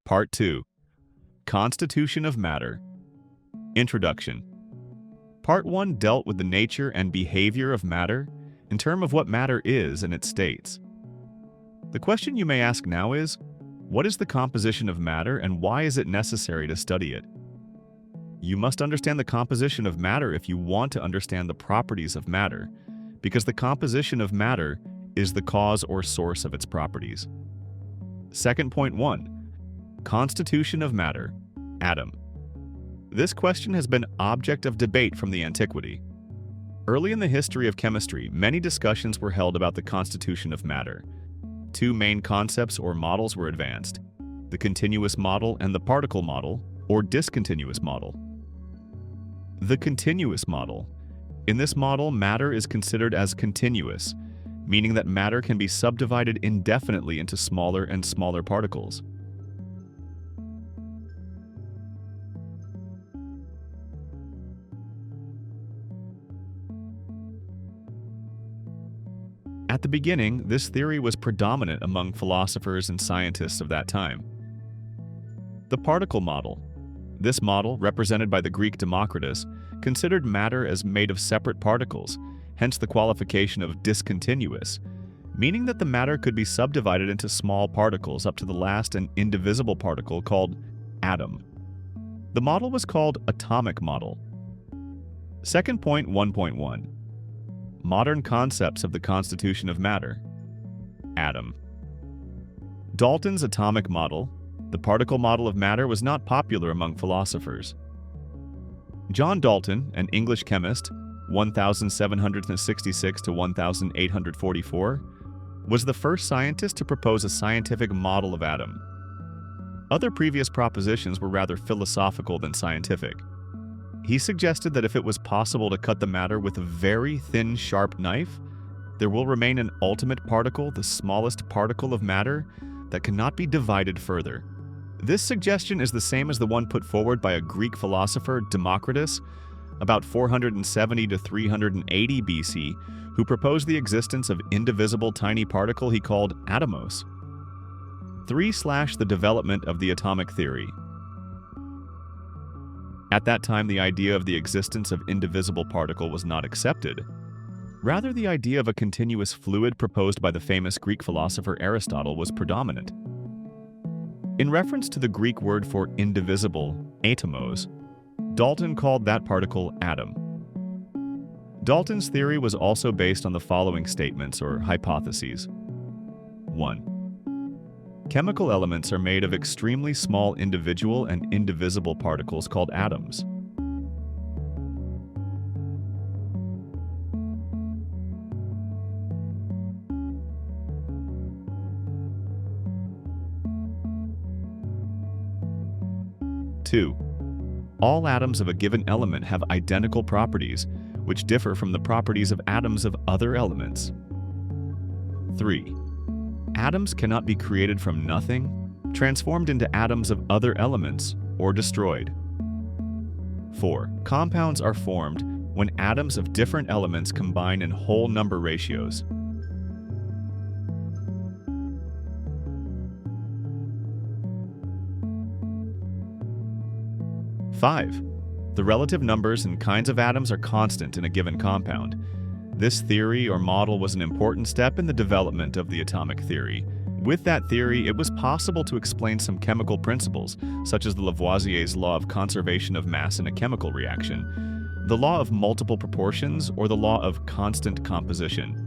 Part 2. Constitution of Matter. Introduction. Part 1 dealt with the nature and behavior of matter in terms of what matter is and its states. The question you may ask now is, what is the composition of matter and why is it necessary to study it? You must understand the composition of matter if you want to understand the properties of matter, because the composition of matter is the cause or source of its properties. 2.1. Constitution of matter. Atom. This question has been object of debate from the antiquity. Early in the history of chemistry, many discussions were held about the constitution of matter. Two main concepts or models were advanced: the continuous model and the particle model, or discontinuous model. The continuous model. In this model, matter is considered as continuous, meaning that matter can be subdivided indefinitely into smaller and smaller particles. At the beginning, this theory was predominant among philosophers and scientists of that time. The particle model. This model, represented by the Greek Democritus, considered matter as made of separate particles, hence the qualification of discontinuous, meaning that the matter could be subdivided into small particles up to the last and indivisible particle called atom. The model was called atomic model. 2.1.1. Modern concepts of the constitution of matter. Atom. Dalton's atomic model, the particle model of matter, was not popular among philosophers. John Dalton, an English chemist, 1766 to 1844, was the first scientist to propose a scientific model of atom. Other previous propositions were rather philosophical than scientific. He suggested that if it was possible to cut the matter with a very thin, sharp knife, there will remain an ultimate particle, the smallest particle of matter, that cannot be divided further. This suggestion is the same as the one put forward by a Greek philosopher, Democritus, about 470 to 380 BC, who proposed the existence of indivisible tiny particle he called atomos. 3. The development of the atomic theory. At that time, the idea of the existence of indivisible particle was not accepted. Rather, the idea of a continuous fluid proposed by the famous Greek philosopher Aristotle was predominant. In reference to the Greek word for indivisible, atomos, Dalton called that particle atom. Dalton's theory was also based on the following statements or hypotheses. 1. Chemical elements are made of extremely small individual and indivisible particles called atoms. 2. All atoms of a given element have identical properties, which differ from the properties of atoms of other elements. 3. Atoms cannot be created from nothing, transformed into atoms of other elements, or destroyed. 4. Compounds are formed when atoms of different elements combine in whole number ratios. 5. The relative numbers and kinds of atoms are constant in a given compound. This theory or model was an important step in the development of the atomic theory. With that theory, it was possible to explain some chemical principles, such as the Lavoisier's law of conservation of mass in a chemical reaction, the law of multiple proportions, or the law of constant composition.